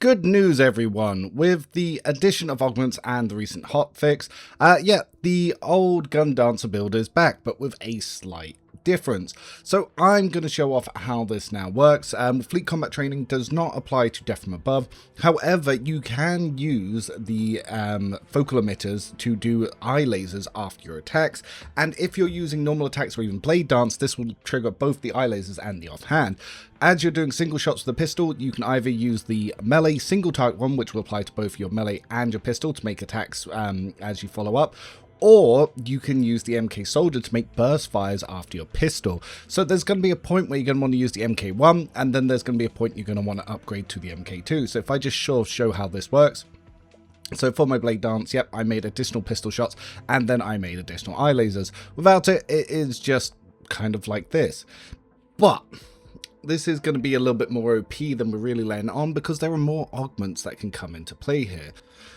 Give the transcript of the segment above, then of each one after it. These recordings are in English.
Good news, everyone. With the addition of Augments and the recent hotfix, the old Gundancer build is back, but with a slight difference. So I'm going to show off how this now works. Fleet combat training does not apply to Death from Above. However, you can use the focal emitters to do eye lasers after your attacks. And if you're using normal attacks or even blade dance, this will trigger both the eye lasers and the offhand. As you're doing single shots with the pistol, you can either use the melee single target one, which will apply to both your melee and your pistol to make attacks as you follow up, or you can use the MK Soldier to make burst fires after your pistol. So there's going to be a point where you're going to want to use the MK1, and then there's going to be a point you're going to want to upgrade to the MK2. So if I just show how this works. So for my blade dance, yep, I made additional pistol shots, and then I made additional eye lasers. Without it, it is just kind of like this. But this is going to be a little bit more OP than we're really laying on, because there are more augments that can come into play here.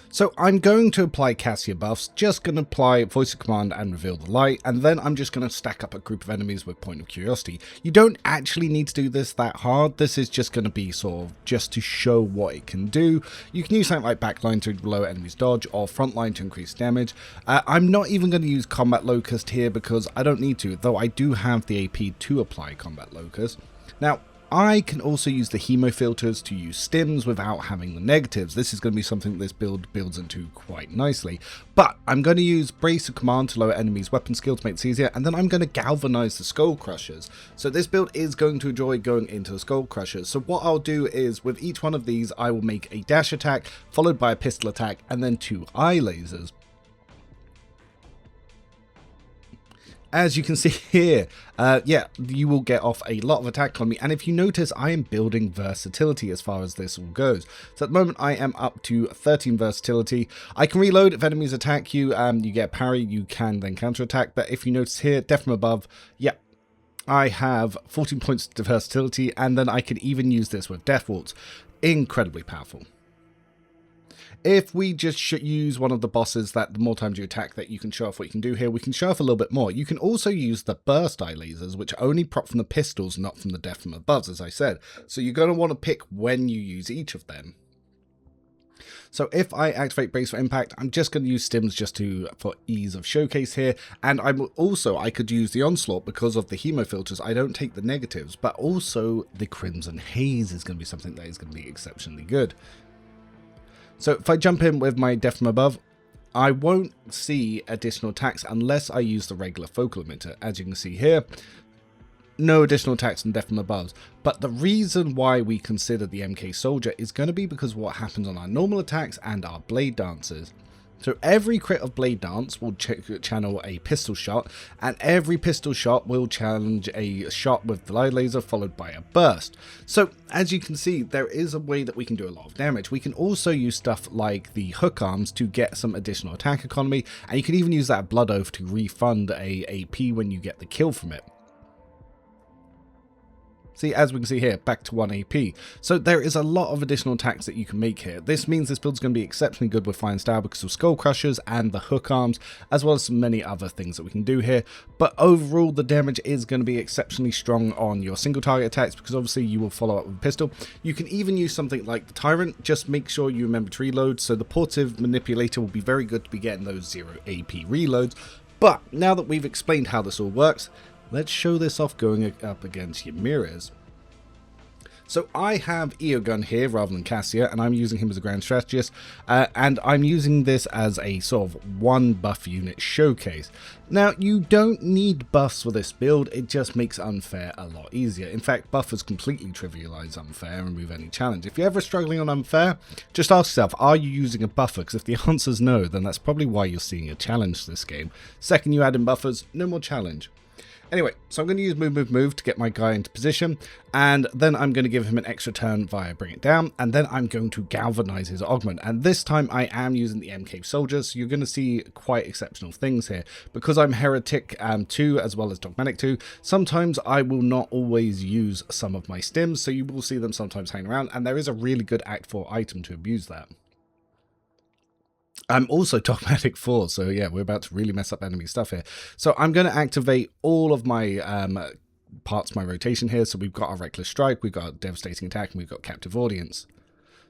So I'm going to apply Cassia buffs, just going to apply Voice of Command and Reveal the Light, and then I'm just going to stack up a group of enemies with Point of Curiosity. You don't actually need to do this that hard. This is just going to be sort of just to show what it can do. You can use something like Backline to lower enemies' dodge, or Frontline to increase damage. I'm not even going to use Combat Locust here because I don't need to, though I do have the AP to apply Combat Locust. Now, I can also use the hemo filters to use stims without having the negatives. This is going to be something this build builds into quite nicely. But I'm going to use Brace of Command to lower enemies' weapon skill to make this easier, and then I'm going to galvanize the Skull Crushers. So this build is going to enjoy going into the Skull Crushers. So what I'll do is, with each one of these, I will make a dash attack, followed by a pistol attack, and then 2 eye lasers. As you can see here, you will get off a lot of attack on me, and if you notice, I am building versatility as far as this all goes. So at the moment, I am up to 13 versatility. I can reload if enemies attack you, you get parry, you can then counterattack, but if you notice here, Death from Above, I have 14 points of versatility, and then I can even use this with Death Waltz. Incredibly powerful. If we just use one of the bosses that the more times you attack that you can show off what you can do here, we can show off a little bit more. You can also use the burst eye lasers, which only prop from the pistols, not from the Death from Above, as I said. So you're going to want to pick when you use each of them. So if I activate Brace for Impact, I'm just going to use stims just for ease of showcase here. And I could use the Onslaught because of the hemo filters. I don't take the negatives, but also the Crimson Haze is going to be something that is going to be exceptionally good. So if I jump in with my Death from Above, I won't see additional attacks unless I use the regular focal emitter. As you can see here, no additional attacks on Death from Above. But the reason why we consider the MK Soldier is going to be because of what happens on our normal attacks and our Blade Dancers. So every crit of Blade Dance will channel a pistol shot, and every pistol shot will challenge a shot with the light laser followed by a burst. So as you can see, there is a way that we can do a lot of damage. We can also use stuff like the hook arms to get some additional attack economy, and you can even use that Blood Oath to refund a AP when you get the kill from it. See, as we can see here, back to 1 AP. So there is a lot of additional attacks that you can make here. This means this build is going to be exceptionally good with Flying Style because of Skull Crushers and the hook arms, as well as many other things that we can do here. But overall, the damage is going to be exceptionally strong on your single target attacks because obviously you will follow up with a pistol. You can even use something like the Tyrant. Just make sure you remember to reload. So the Portive Manipulator will be very good to be getting those 0 AP reloads. But now that we've explained how this all works, let's show this off going up against Ymira's. So I have Eogun here rather than Cassia, and I'm using him as a Grand Strategist, and I'm using this as a sort of 1 buff unit showcase. Now, you don't need buffs for this build, it just makes unfair a lot easier. In fact, buffers completely trivialize unfair and remove any challenge. If you're ever struggling on unfair, just ask yourself, are you using a buffer? Because if the answer is no, then that's probably why you're seeing a challenge this game. Second you add in buffers, no more challenge. Anyway, so I'm going to use move to get my guy into position, and then I'm going to give him an extra turn via Bring It Down, and then I'm going to galvanize his augment, and this time I am using the MK Soldier, so you're going to see quite exceptional things here. Because I'm Heretic 2 as well as Dogmatic 2, sometimes I will not always use some of my stims, so you will see them sometimes hanging around, and there is a really good Act 4 item to abuse that. I'm also Dogmatic 4, so yeah, we're about to really mess up enemy stuff here. So I'm going to activate all of my parts of my rotation here. So we've got our Reckless Strike, we've got Devastating Attack, and we've got Captive Audience.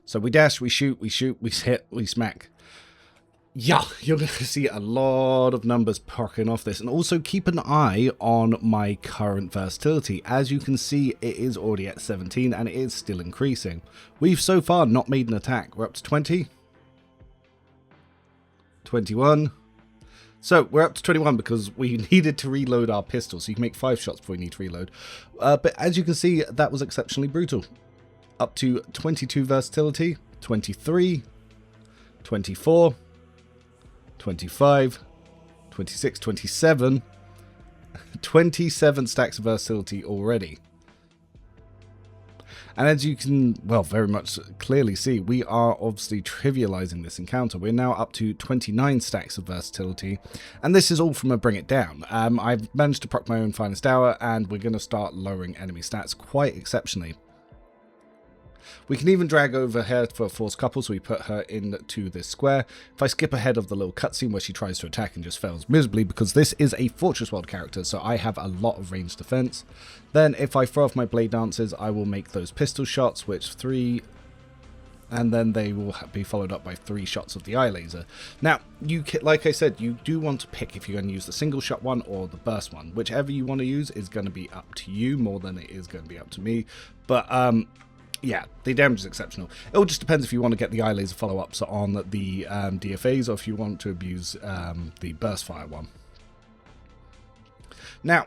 So we dash, we shoot, we hit, we smack. Yeah, you're going to see a lot of numbers popping off this. And also keep an eye on my current versatility. As you can see, it is already at 17 and it is still increasing. We've so far not made an attack. We're up to 20. 21. So we're up to 21 because we needed to reload our pistol. So you can make 5 shots before you need to reload. But as you can see, that was exceptionally brutal. Up to 22 versatility, 23, 24, 25, 26, 27, 27 stacks of versatility already. And as you can, well, very much clearly see, we are obviously trivializing this encounter. We're now up to 29 stacks of versatility, and this is all from a bring it down. I've managed to proc my own finest hour, and we're going to start lowering enemy stats quite exceptionally. We can even drag over here for a force couple, so we put her into this square. If I skip ahead of the little cutscene where she tries to attack and just fails miserably, because this is a Fortress World character, so I have a lot of ranged defense. Then if I throw off my blade dancers, I will make those pistol shots, which 3, and then they will be followed up by 3 shots of the eye laser. Now, like I said, you do want to pick if you're going to use the single shot one or the burst one. Whichever you want to use is going to be up to you more than it is going to be up to me. But yeah, the damage is exceptional. It all just depends if you want to get the eye laser follow-ups on the DFAs or if you want to abuse the burst fire one. Now,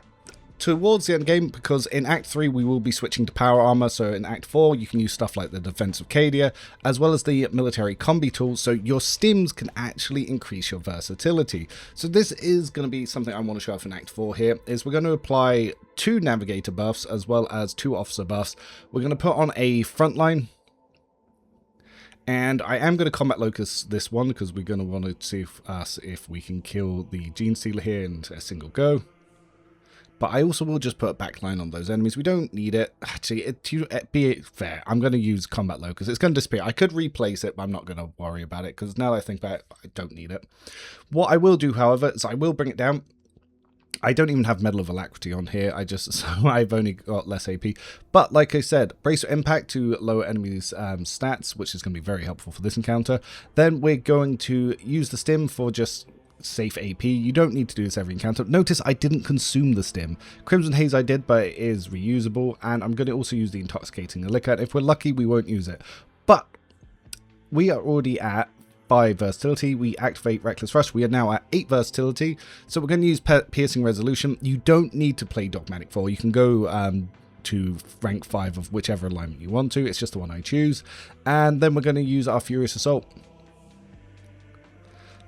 towards the end game, because in Act 3 we will be switching to power armor, so in Act 4 you can use stuff like the Defense of Cadia, as well as the military combi tools, so your stims can actually increase your versatility. So this is going to be something I want to show off in Act 4 here, is we're going to apply 2 navigator buffs as well as 2 officer buffs. We're going to put on a frontline, and I am going to combat locus this one, because we're going to want to see if we can kill the Gene Stealer here in a single go. But I also will just put a backline on those enemies. We don't need it. Actually, to be fair, I'm going to use Combat Locust. It's going to disappear. I could replace it, but I'm not going to worry about it, because now that I think about it, I don't need it. What I will do, however, is I will bring it down. I don't even have Medal of Alacrity on here. So I've only got less AP. But like I said, Brace of Impact to lower enemies' stats, which is going to be very helpful for this encounter. Then we're going to use the stim for just safe AP. You don't need to do this every encounter. Notice I didn't consume the stim. Crimson Haze I did, but it is reusable, and I'm going to also use the Intoxicating Liquor. If we're lucky, we won't use it. But we are already at 5 versatility. We activate Reckless Rush. We are now at 8 versatility, so we're going to use Piercing Resolution. You don't need to play Dogmatic 4. You can go to rank 5 of whichever alignment you want to. It's just the one I choose. And then we're going to use our Furious Assault.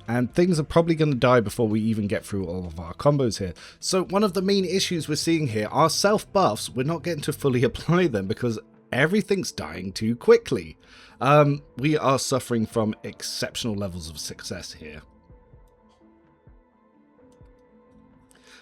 And things are probably going to die before we even get through all of our combos here. So one of the main issues we're seeing here are self buffs. We're not getting to fully apply them because everything's dying too quickly. We are suffering from exceptional levels of success here.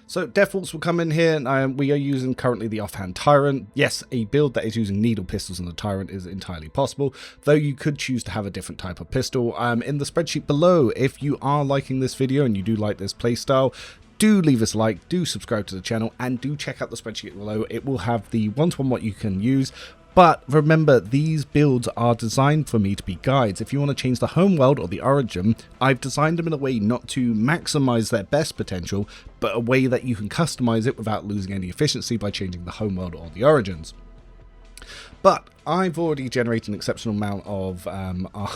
So Defaults will come in here, and we are using currently the Offhand Tyrant. Yes, a build that is using needle pistols on the Tyrant is entirely possible, though you could choose to have a different type of pistol. In the spreadsheet below, if you are liking this video and you do like this playstyle, do leave us a like, do subscribe to the channel, and do check out the spreadsheet below. It will have the one-to-one what you can use. But remember, these builds are designed for me to be guides. If you want to change the home world or the origin, I've designed them in a way not to maximize their best potential, but a way that you can customize it without losing any efficiency by changing the home world or the origins. But I've already generated an exceptional amount of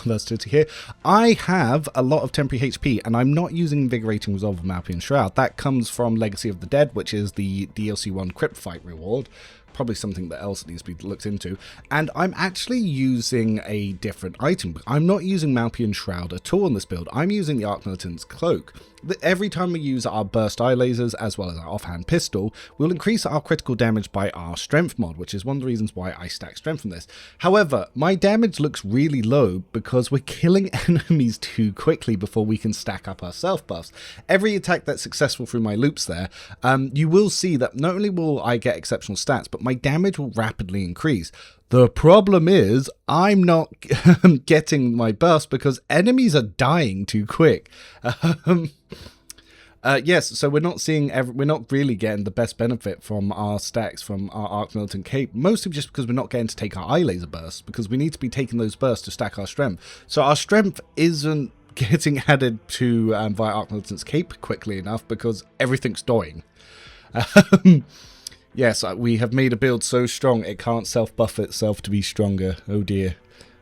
versatility here. I have a lot of temporary HP, and I'm not using Invigorating Resolve of Malpian Shroud. That comes from Legacy of the Dead, which is the DLC 1 Crypt Fight reward. Probably something that else needs to be looked into. And I'm actually using a different item. I'm not using Malpian Shroud at all in this build. I'm using the Arc Militant's Cloak. Every time we use our burst eye lasers as well as our offhand pistol, we'll increase our critical damage by our strength mod, which is one of the reasons why I stack strength from this. However, my damage looks really low because we're killing enemies too quickly before we can stack up our self buffs. Every attack that's successful through my loops there, you will see that not only will I get exceptional stats, but my damage will rapidly increase. The problem is I'm not getting my burst because enemies are dying too quick. Yes, so we're not really getting the best benefit from our stacks from our Arc Militant Cape, mostly just because we're not getting to take our eye laser bursts, because we need to be taking those bursts to stack our strength. So our strength isn't getting added to via Arc Militant's Cape quickly enough because everything's dying. Yes, we have made a build so strong it can't self-buff itself to be stronger. Oh dear.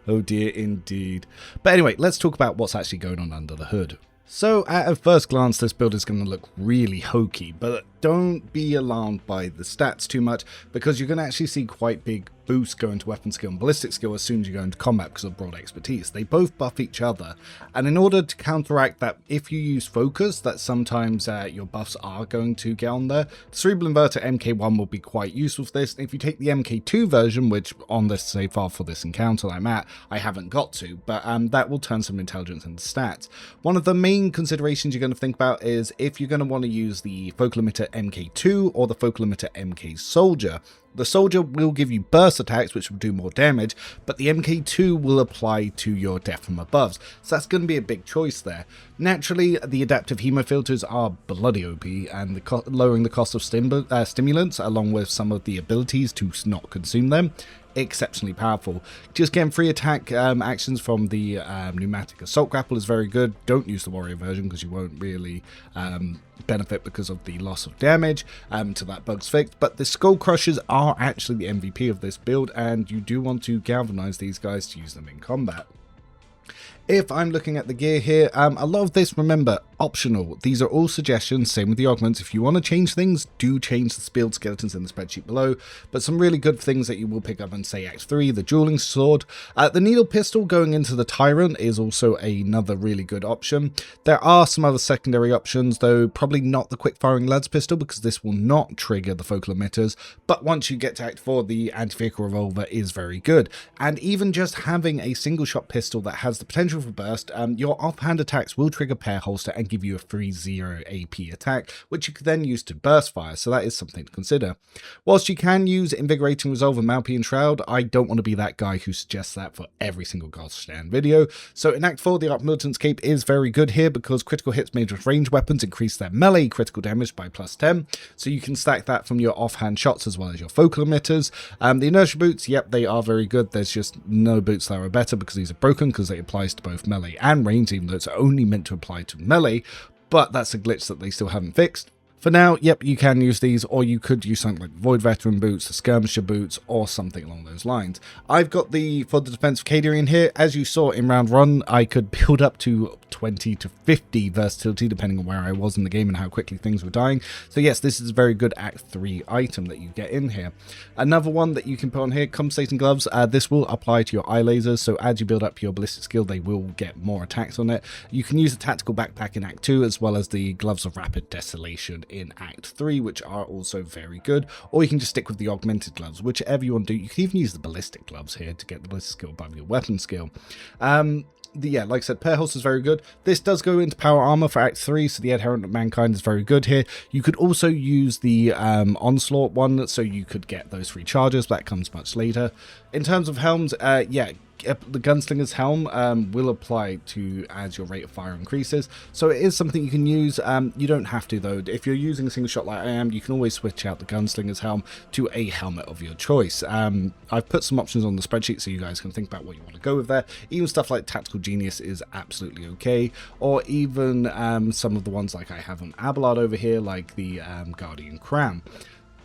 Oh dear indeed. But anyway, let's talk about what's actually going on under the hood. So at a first glance, this build is going to look really hokey, but don't be alarmed by the stats too much, because you're going to actually see quite big boosts go into weapon skill and ballistic skill as soon as you go into combat because of broad expertise. They both buff each other, and in order to counteract that, if you use focus, that sometimes your buffs are going to get on there, the Cerebral Inverter MK1 will be quite useful for this. If you take the MK2 version, which on this save file for this encounter I'm at, I haven't got to, but that will turn some intelligence into stats. One of the main considerations you're going to think about is if you're going to want to use the Focal Emitter MK2 or the Focal Emitter MK Soldier. The Soldier will give you burst attacks, which will do more damage, but the MK2 will apply to your death from above, so that's going to be a big choice there. Naturally, the adaptive hemofilters are bloody OP, and lowering the cost of stimulants, along with some of the abilities to not consume them, exceptionally powerful. Just getting free attack actions from the pneumatic assault grapple is very good. Don't use the warrior version because you won't really benefit because of the loss of damage to that bug's fixed, but the skull crushers are actually the MVP of this build, and you do want to galvanize these guys to use them in combat. If I'm looking at the gear here, a lot of this, remember, optional. These are all suggestions, same with the augments. If you want to change things, do change the build skeletons in the spreadsheet below, but some really good things that you will pick up in, say, Act 3, the dueling sword. The needle pistol going into the Tyrant is also another really good option. There are some other secondary options, though probably not the quick-firing lads pistol, because this will not trigger the focal emitters, but once you get to Act 4, the anti-vehicle revolver is very good. And even just having a single-shot pistol that has the potential for burst, your offhand attacks will trigger pair holster and give you a free 0 AP attack, which you can then use to burst fire, so that is something to consider. Whilst you can use Invigorating Resolve and Malpian Shroud, I don't want to be that guy who suggests that for every single God Stand video. So in Act 4, the Arc Militant's Cape is very good here because critical hits made with ranged weapons increase their melee critical damage by +10, so you can stack that from your offhand shots as well as your focal emitters. The inertia boots, yep, they are very good. There's just no boots that are better because these are broken because it applies to both melee and range, even though it's only meant to apply to melee, but that's a glitch that they still haven't fixed. For now, yep, you can use these, or you could use something like Void Veteran boots, the Skirmisher boots, or something along those lines. I've got for the defense of Cadarian here. As you saw in round 1, I could build up to 20 to 50 versatility depending on where I was in the game and how quickly things were dying. So yes, this is a very good Act 3 item that you get in here. Another one that you can put on here, Compensating Gloves. This will apply to your eye lasers, so as you build up your ballistic skill, they will get more attacks on it. You can use the Tactical Backpack in Act 2, as well as the Gloves of Rapid Desolation in Act 3, which are also very good, or you can just stick with the augmented gloves, whichever you want to do. You can even use the ballistic gloves here to get the ballistic skill above your weapon skill. Yeah, like I said, pair holster is very good. This does go into power armor for Act 3, so the Adherent of Mankind is very good here. You could also use the Onslaught one, so you could get those free charges, but that comes much later. In terms of helms, yeah, the Gunslinger's helm will apply to as your rate of fire increases, so it is something you can use. You don't have to, though. If you're using a single shot like I am, you can always switch out the Gunslinger's helm to a helmet of your choice. I've put some options on the spreadsheet so you guys can think about what you want to go with there. Even stuff like Tactical Genius is absolutely okay, or even some of the ones like I have on Abelard over here, like the Guardian Crown.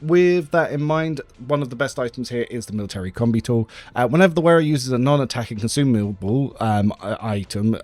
With that in mind, one of the best items here is the Military Combi Tool. Whenever the wearer uses a non-attacking consumable item,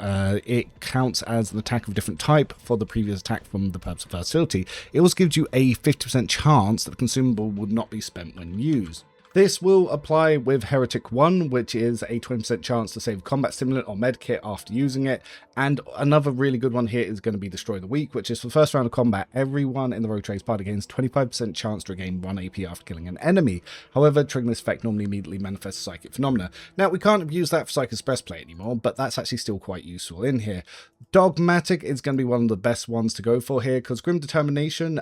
it counts as an attack of a different type for the previous attack from the purpose of versatility. It also gives you a 50% chance that the consumable would not be spent when used. This will apply with Heretic 1, which is a 20% chance to save combat stimulant or medkit after using it. And another really good one here is going to be Destroy the Weak, which is for the first round of combat, everyone in the Rogue Trace party gains 25% chance to regain 1 AP after killing an enemy. However, triggering this effect normally immediately manifests psychic phenomena. Now, we can't use that for Psychic Breastplate anymore, but that's actually still quite useful in here. Dogmatic is going to be one of the best ones to go for here, because Grim Determination,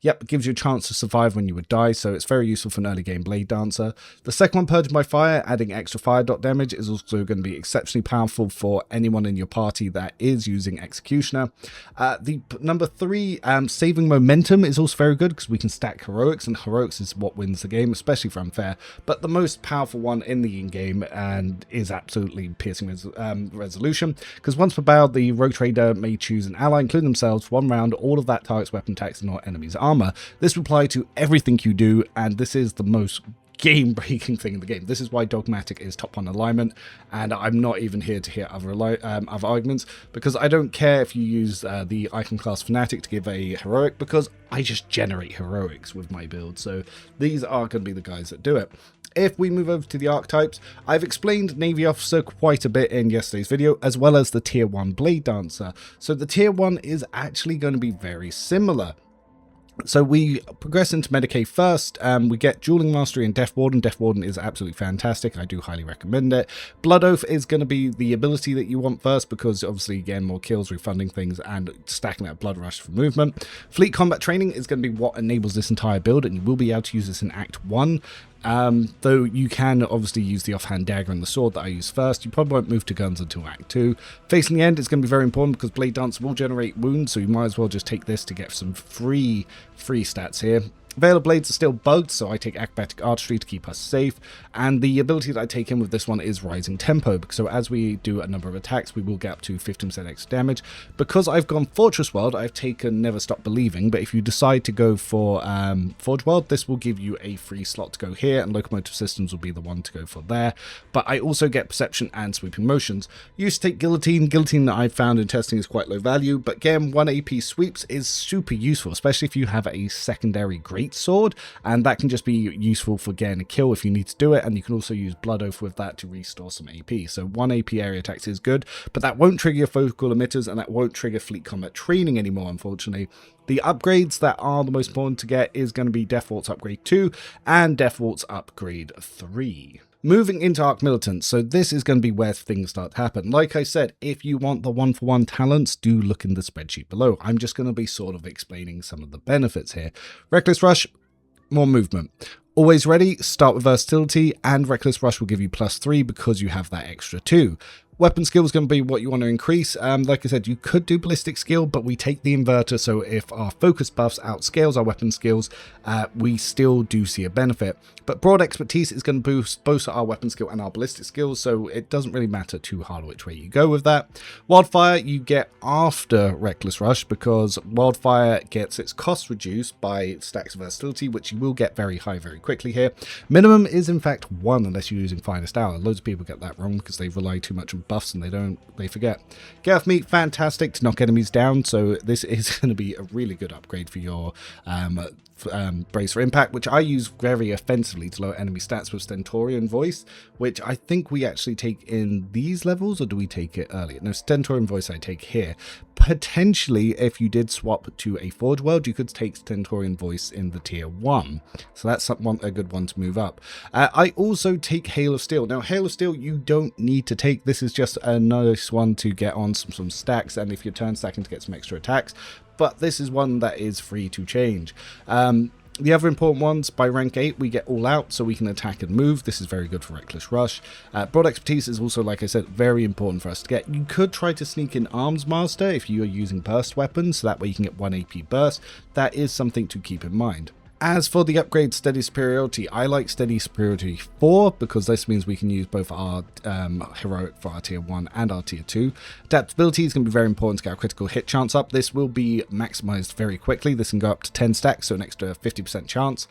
yep, gives you a chance to survive when you would die, so it's very useful for an early game blade Bladedancer. The second one, Purging by Fire, adding extra fire dot damage, is also going to be exceptionally powerful for anyone in your party that is using Executioner. The number 3, Saving Momentum, is also very good because we can stack heroics, and heroics is what wins the game, especially for unfair. But the most powerful one in the in-game and is absolutely Piercing Resolution, because once per battle, the rogue trader may choose an ally, including themselves, for 1 round, all of that target's weapon attacks and not enemy's armor. This will apply to everything you do, and this is the most game-breaking thing in the game. This is why Dogmatic is top 1 alignment, and I'm not even here to hear other arguments, because I don't care if you use the Icon Class Fanatic to give a heroic, because I just generate heroics with my build, so these are going to be the guys that do it. If we move over to the archetypes, I've explained Navy Officer quite a bit in yesterday's video, as well as the Tier 1 Bladedancer. So the Tier 1 is actually going to be very similar. So we progress into Medicaid first. We get Dueling Mastery and Death Warden. Death Warden is absolutely fantastic. I do highly recommend it. Blood Oath is going to be the ability that you want first, because obviously, again, more kills, refunding things, and stacking that Blood Rush for movement. Fleet Combat Training is going to be what enables this entire build, and you will be able to use this in Act 1. Though you can obviously use the offhand dagger and the sword that I use first. You probably won't move to guns until Act 2. Facing the End is going to be very important because Bladedancer will generate wounds, so you might as well just take this to get some free stats here. Veil of Blades are still bugged, so I take Acrobatic Archery to keep us safe, and the ability that I take in with this one is Rising Tempo, so as we do a number of attacks, we will get up to 15% extra damage. Because I've gone Fortress World, I've taken Never Stop Believing, but if you decide to go for Forge World, this will give you a free slot to go here, and Locomotive Systems will be the one to go for there. But I also get Perception and Sweeping Motions. Used to take Guillotine. Guillotine that I've found in testing is quite low value, but again, 1 AP sweeps is super useful, especially if you have a secondary great sword, and that can just be useful for getting a kill if you need to do it, and you can also use Blood Oath with that to restore some AP. So 1 AP area attacks is good, but that won't trigger your focal emitters, and that won't trigger Fleet Combat Training anymore, unfortunately. The upgrades that are the most important to get is going to be Death Waltz Upgrade 2 and Death Waltz Upgrade 3. Moving into Arc Militants, so this is going to be where things start to happen. Like I said, if you want the 1-for-1 talents, do look in the spreadsheet below. I'm just going to be sort of explaining some of the benefits here. Reckless Rush, more movement. Always Ready, start with versatility, and Reckless Rush will give you +3 because you have that extra 2. Weapon skill is going to be what you want to increase. Like I said, you could do ballistic skill, but we take the inverter, so if our focus buffs outscales our weapon skills, we still do see a benefit. But broad expertise is going to boost both our weapon skill and our ballistic skills, so it doesn't really matter too hard which way you go with that. Wildfire you get after Reckless Rush, because Wildfire gets its cost reduced by stacks of versatility, which you will get very high very quickly here. Minimum is in fact 1 unless you're using Finest Hour. Loads of people get that wrong because they rely too much on buffs and they forget. Get Off Meat, fantastic to knock enemies down, so this is going to be a really good upgrade for your Brace for Impact, which I use very offensively to lower enemy stats with Stentorian Voice, which I think we actually take in these levels, or do we take it earlier? No, Stentorian Voice I take here. Potentially, if you did swap to a Forge World, you could take Stentorian Voice in the Tier 1. So that's a good one to move up. I also take Hail of Steel. Now, Hail of Steel you don't need to take. This is just a nice one to get on some stacks, and if you're turn stacking to get some extra attacks. But this is one that is free to change. The other important ones, by rank 8, we get All Out, so we can attack and move. This is very good for Reckless Rush. Broad Expertise is also, like I said, very important for us to get. You could try to sneak in Arms Master if you are using burst weapons, so that way you can get 1 AP burst. That is something to keep in mind. As for the upgrade Steady Superiority, I like Steady Superiority 4 because this means we can use both our Heroic for our Tier 1 and our Tier 2. Adaptability is going to be very important to get our critical hit chance up. This will be maximized very quickly. This can go up to 10 stacks, so an extra 50% chance.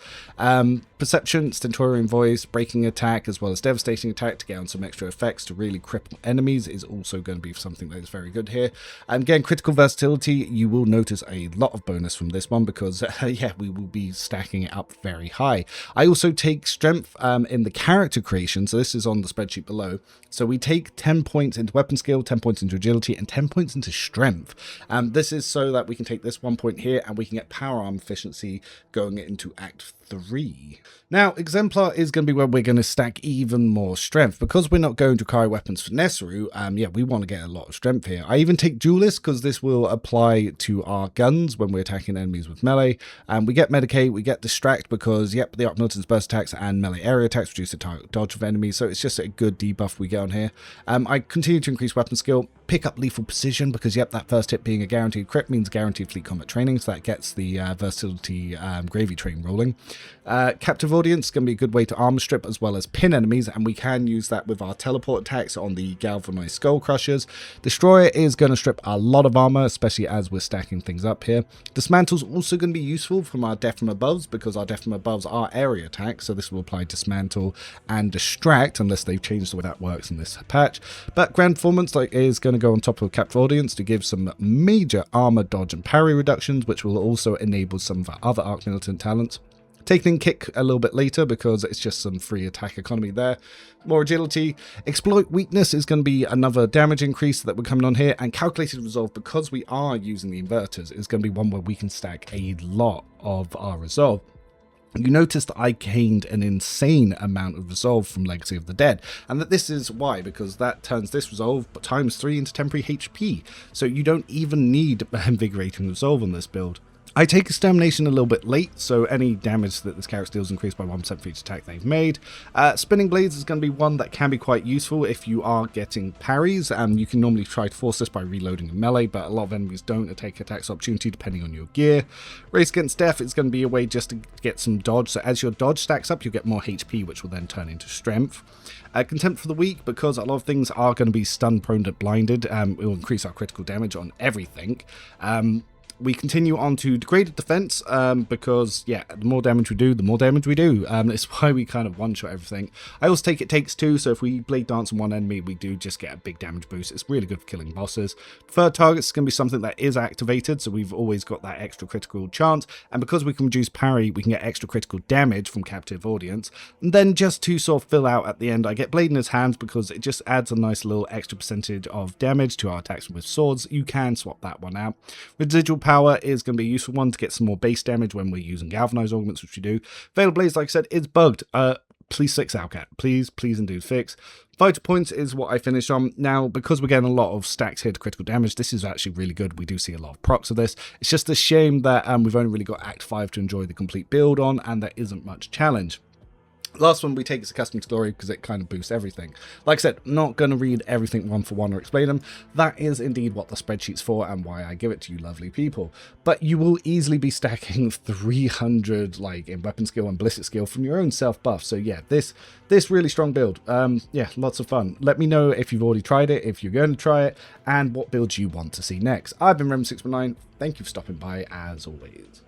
Perception, Stentorian Voice, Breaking Attack, as well as Devastating Attack to get on some extra effects to really cripple enemies is also going to be something that is very good here. And again, Critical Versatility, you will notice a lot of bonus from this one because, yeah, we will be stacking it up very high. I also take Strength in the character creation, so this is on the spreadsheet below. So we take 10 points into Weapon Skill, 10 points into Agility, and 10 points into Strength. This is so that we can take this 1 point here and we can get Power Arm Efficiency going into Act 3. Now, Exemplar is going to be where we're going to stack even more strength. Because we're not going to carry weapons for Nesaru, yeah, we want to get a lot of strength here. I even take Duelist because this will apply to our guns when we're attacking enemies with melee. We get Medicaid, we get distract because, yep, the Augments burst attacks and melee area attacks reduce the target dodge of enemies, so it's just a good debuff we get on here. I continue to increase weapon skill, pick up lethal precision because, yep, that first hit being a guaranteed crit means guaranteed fleet combat training, so that gets the versatility gravy train rolling. Captive Audience is going to be a good way to armor strip as well as pin enemies, and we can use that with our teleport attacks on the galvanized skull crushers. Destroyer is going to strip a lot of armor, especially as we're stacking things up here. Dismantle's also going to be useful from our death from aboves because our death from aboves are area attacks, so this will apply dismantle and distract unless they've changed the way that works in this patch. But Grand Performance is going to go on top of Captive Audience to give some major armor, dodge and parry reductions, which will also enable some of our other arc militant talents. Taking kick a little bit later because it's just some free attack economy there. More agility. Exploit weakness is going to be another damage increase that we're coming on here. And calculated resolve, because we are using the inverters, is going to be one where we can stack a lot of our resolve. You notice that I gained an insane amount of resolve from Legacy of the Dead, and that this is why, because that turns this resolve times 3 into temporary HP, so you don't even need invigorating resolve on this build. I take Extermination a little bit late, so any damage that this character deals increased by 1% for each attack they've made. Spinning Blades is going to be one that can be quite useful if you are getting parries, and you can normally try to force this by reloading a melee, but a lot of enemies don't take attacks opportunity depending on your gear. Race Against Death is going to be a way just to get some dodge, so as your dodge stacks up, you get more HP, which will then turn into strength. Contempt for the Weak, because a lot of things are going to be stun prone to blinded, it will increase our critical damage on everything. We continue on to Degraded Defense, because, yeah, the more damage we do, the more damage we do. It's why we kind of one-shot everything. I also take It Takes Two, so if we Blade Dance on one enemy, we do just get a big damage boost. It's really good for killing bosses. Third target is going to be something that is activated, so we've always got that extra critical chance. And because we can reduce parry, we can get extra critical damage from Captive Audience. And then just to sort of fill out at the end, I get Blade in his hands because it just adds a nice little extra percentage of damage to our attacks with swords. You can swap that one out. Residual Power is going to be a useful one to get some more base damage when we're using galvanized augments, which we do. Veil Blaze, like I said, is bugged. Please fix Alcat. Please indeed fix. Vital Points is what I finished on. Now, because we're getting a lot of stacks here to critical damage, this is actually really good. We do see a lot of procs of this. It's just a shame that we've only really got Act 5 to enjoy the complete build on, and there isn't much challenge. Last one we take is Accustomed to Glory because it kind of boosts everything. Like I said, not going to read everything one for one or explain them. That is indeed what the spreadsheet's for and why I give it to you lovely people. But you will easily be stacking 300 like in weapon skill and ballistic skill from your own self buff. So yeah, this really strong build. Yeah, lots of fun. Let me know if you've already tried it, if you're going to try it, and what builds you want to see next. I've been Rem619. Thank you for stopping by as always.